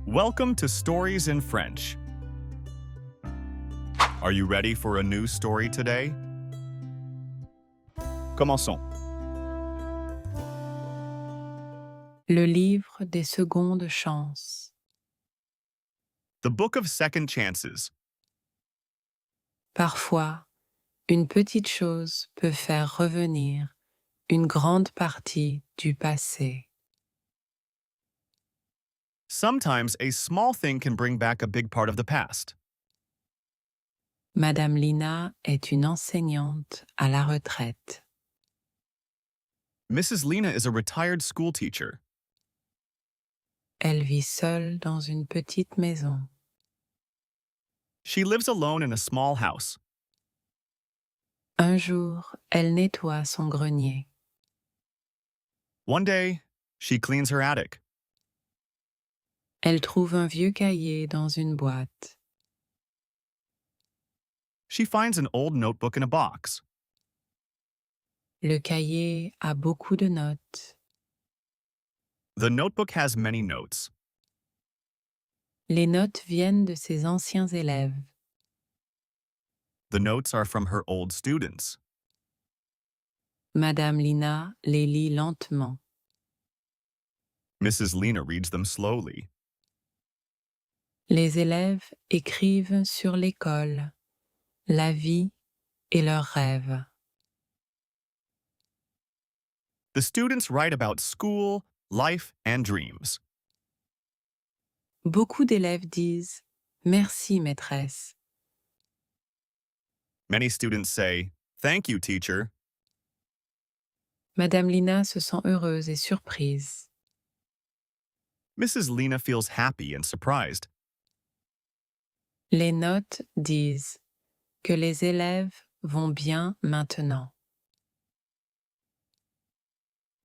Welcome to Stories in French. Are you ready for a new story today? Commençons. Le livre des secondes chances. The Book of Second Chances. Parfois, une petite chose peut faire revenir une grande partie du passé. Sometimes a small thing can bring back a big part of the past. Madame Lina est une enseignante à la retraite. Mrs. Lena is a retired school teacher. Elle vit seule dans une petite maison. She lives alone in a small house. Un jour, elle nettoie son grenier. One day, she cleans her attic. Elle trouve un vieux cahier dans une boîte. She finds an old notebook in a box. Le cahier a beaucoup de notes. The notebook has many notes. Les notes viennent de ses anciens élèves. The notes are from her old students. Madame Lina les lit lentement. Mrs. Lena reads them slowly. Les élèves écrivent sur l'école, la vie et leurs rêves. The students write about school, life, and dreams. Beaucoup d'élèves disent « Merci, maîtresse ». Many students say, "Thank you, teacher." Madame Lina se sent heureuse et surprise. Mrs. Lena feels happy and surprised. Les notes disent que les élèves vont bien maintenant.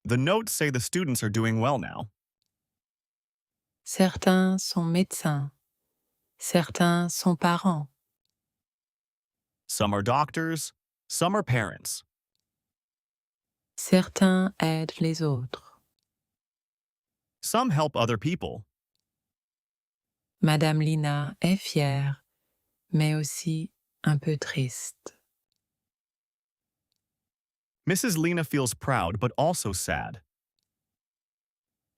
The notes say the students are doing well now. Certains sont médecins, certains sont parents. Some are doctors, some are parents. Certains aident les autres. Some help other people. Madame Lina est fière, mais aussi un peu triste. Mrs. Lena feels proud but also sad.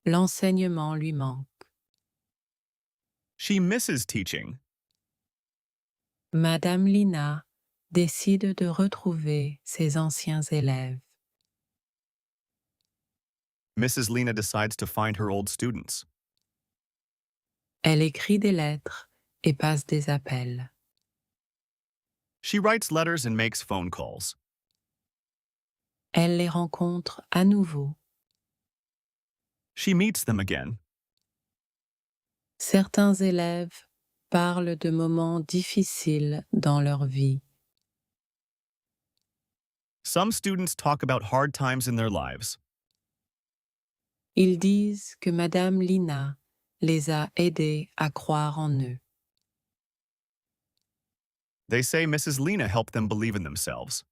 L'enseignement lui manque. She misses teaching. Madame Lina décide de retrouver ses anciens élèves. Mrs. Lena decides to find her old students. Elle écrit des lettres et passe des appels. She writes letters and makes phone calls. Elle les rencontre à nouveau. She meets them again. Certains élèves parlent de moments difficiles dans leur vie. Some students talk about hard times in their lives. Ils disent que Madame Lina les a aidés à croire en eux. They say Mrs. Lena helped them believe in themselves.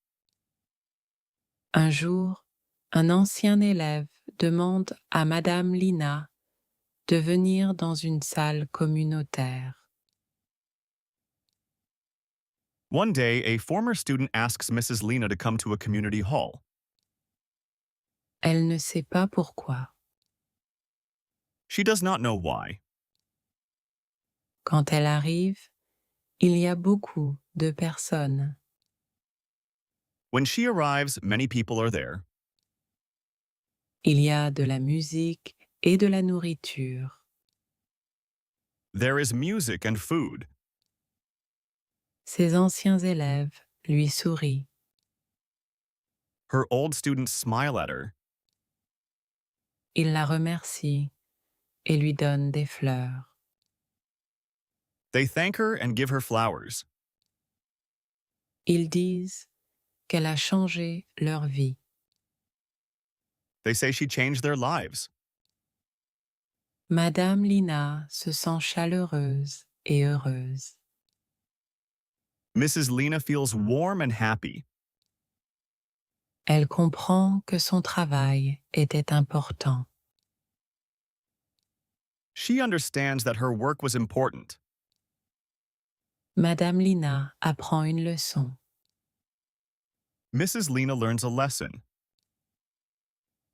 Un jour, un ancien élève demande à Madame Lina de venir dans une salle communautaire. One day, a former student asks Mrs. Lena to come to a community hall. Elle ne sait pas pourquoi. She does not know why. Quand elle arrive, il y a beaucoup de personnes. When she arrives, many people are there. Il y a de la musique et de la nourriture. There is music and food. Ses anciens élèves lui sourient. Her old students smile at her. Ils la remercient et lui donnent des fleurs. They thank her and give her flowers. Ils disent qu'elle a changé leur vie. They say she changed their lives. Madame Lina se sent chaleureuse et heureuse. Mrs. Lena feels warm and happy. Elle comprend que son travail était important. She understands that her work was important. Madame Lina apprend une leçon. Mrs. Lena learns a lesson.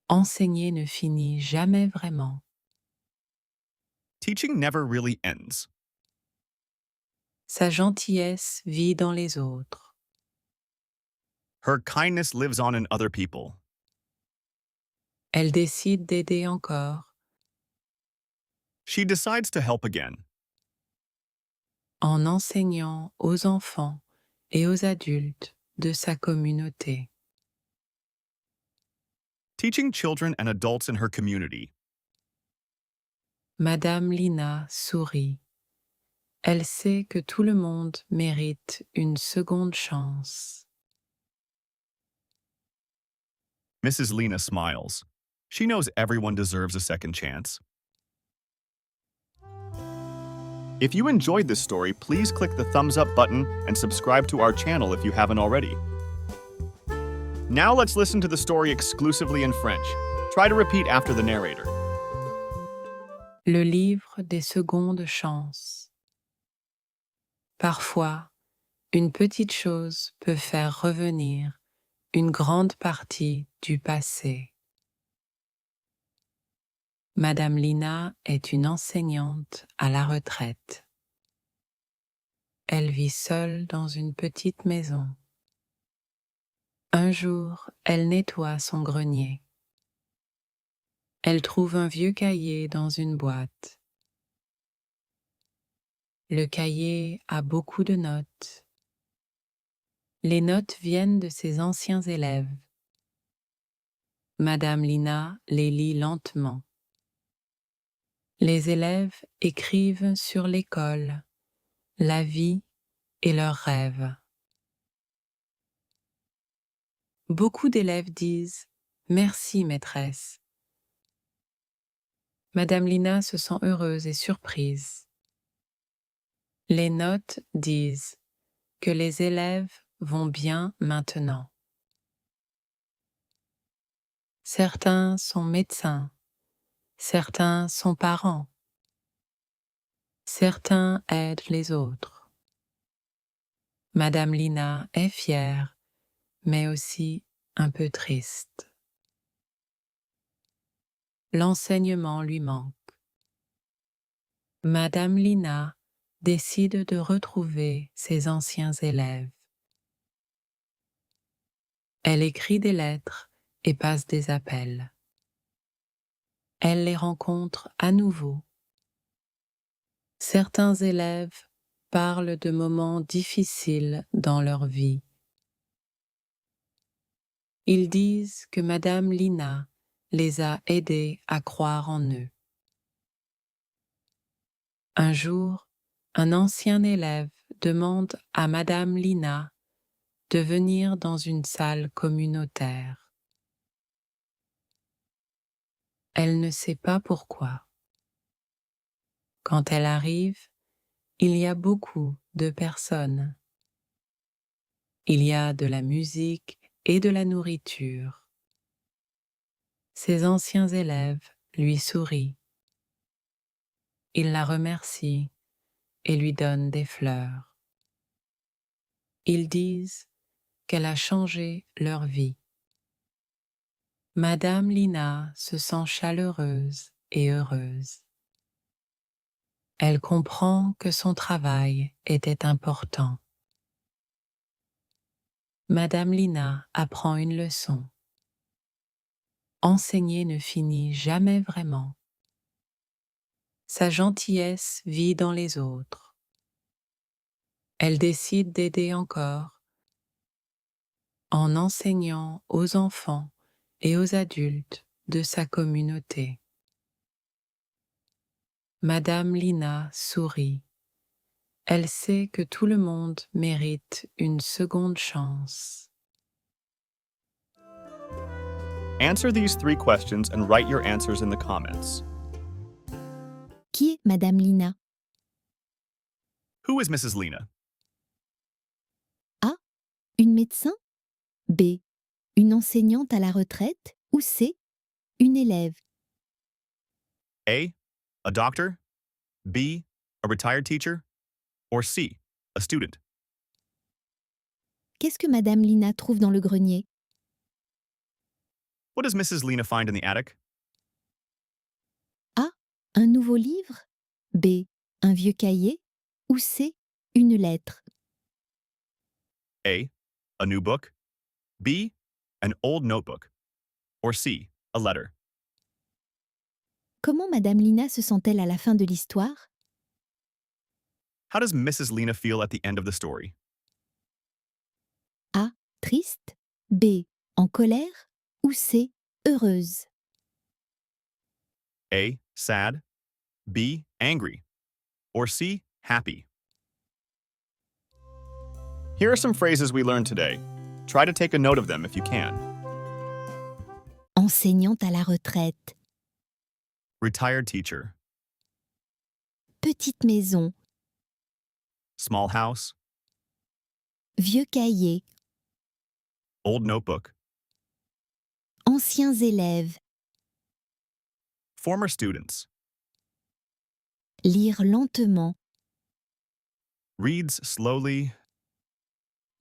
Enseigner ne finit jamais vraiment. Teaching never really ends. Sa gentillesse vit dans les autres. Her kindness lives on in other people. Elle décide d'aider encore. She decides to help again. En enseignant aux enfants et aux adultes de sa communauté. Teaching children and adults in her community. Madame Lina sourit. Elle sait que tout le monde mérite une seconde chance. Mrs. Lena smiles. She knows everyone deserves a second chance. If you enjoyed this story, please click the thumbs up button and subscribe to our channel if you haven't already. Now let's listen to the story exclusively in French. Try to repeat after the narrator. Le livre des secondes chances. Parfois, une petite chose peut faire revenir une grande partie du passé. Madame Lina est une enseignante à la retraite. Elle vit seule dans une petite maison. Un jour, elle nettoie son grenier. Elle trouve un vieux cahier dans une boîte. Le cahier a beaucoup de notes. Les notes viennent de ses anciens élèves. Madame Lina les lit lentement. Les élèves écrivent sur l'école, la vie et leurs rêves. Beaucoup d'élèves disent « Merci, maîtresse ». Madame Lina se sent heureuse et surprise. Les notes disent que les élèves vont bien maintenant. Certains sont médecins, certains sont parents, certains aident les autres. Madame Lina est fière, mais aussi un peu triste. L'enseignement lui manque. Madame Lina décide de retrouver ses anciens élèves. Elle écrit des lettres et passe des appels. Elle les rencontre à nouveau. Certains élèves parlent de moments difficiles dans leur vie. Ils disent que Madame Lina les a aidés à croire en eux. Un jour, un ancien élève demande à Madame Lina de venir dans une salle communautaire. Elle ne sait pas pourquoi. Quand elle arrive, il y a beaucoup de personnes. Il y a de la musique et de la nourriture. Ses anciens élèves lui sourient. Ils la remercient et lui donnent des fleurs. Ils disent qu'elle a changé leur vie. Madame Lina se sent chaleureuse et heureuse. Elle comprend que son travail était important. Madame Lina apprend une leçon. Enseigner ne finit jamais vraiment. Sa gentillesse vit dans les autres. Elle décide d'aider encore en enseignant aux enfants et aux adultes de sa communauté. Madame Lina sourit. Elle sait que tout le monde mérite une seconde chance. Answer these 3 questions and write your answers in the comments. Qui est Madame Lina? Who is Mrs. Lena? A. Une médecin? B. Une enseignante à la retraite? Ou C. Une élève? A. A doctor? B, a retired teacher? Or C, a student? Qu'est-ce que Madame Lina trouve dans le grenier? What does Mrs. Lena find in the attic? A. Un nouveau livre? B. Un vieux cahier? Ou C. Une lettre? A, a new book? B, an old notebook? Or C, a letter? Comment Madame Lina se sent-elle à la fin de l'histoire? How does Mrs. Lena feel at the end of the story? A. Triste? B. En colère? Ou C. Heureuse? A, sad? B, angry? Or C, happy? Here are some phrases we learned today. Try to take a note of them if you can. Enseignante à la retraite. Retired teacher. Petite maison. Small house. Vieux cahier. Old notebook. Anciens élèves. Former students. Lire lentement. Reads slowly.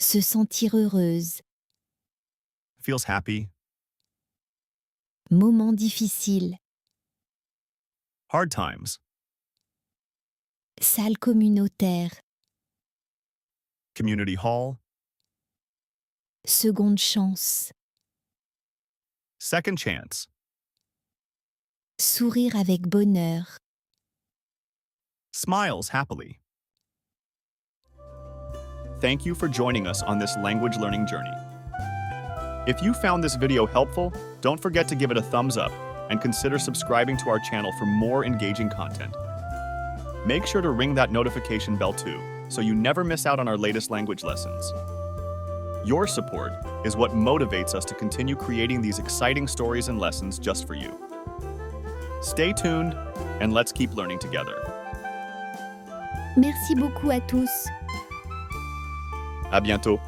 Se sentir heureuse. Feels happy. Moment difficile. Hard times. Salle communautaire. Community hall. Seconde chance. Second chance. Sourire avec bonheur. Smiles happily. Thank you for joining us on this language learning journey. If you found this video helpful, don't forget to give it a thumbs up and consider subscribing to our channel for more engaging content. Make sure to ring that notification bell too, so you never miss out on our latest language lessons. Your support is what motivates us to continue creating these exciting stories and lessons just for you. Stay tuned, and let's keep learning together. Merci beaucoup à tous. À bientôt!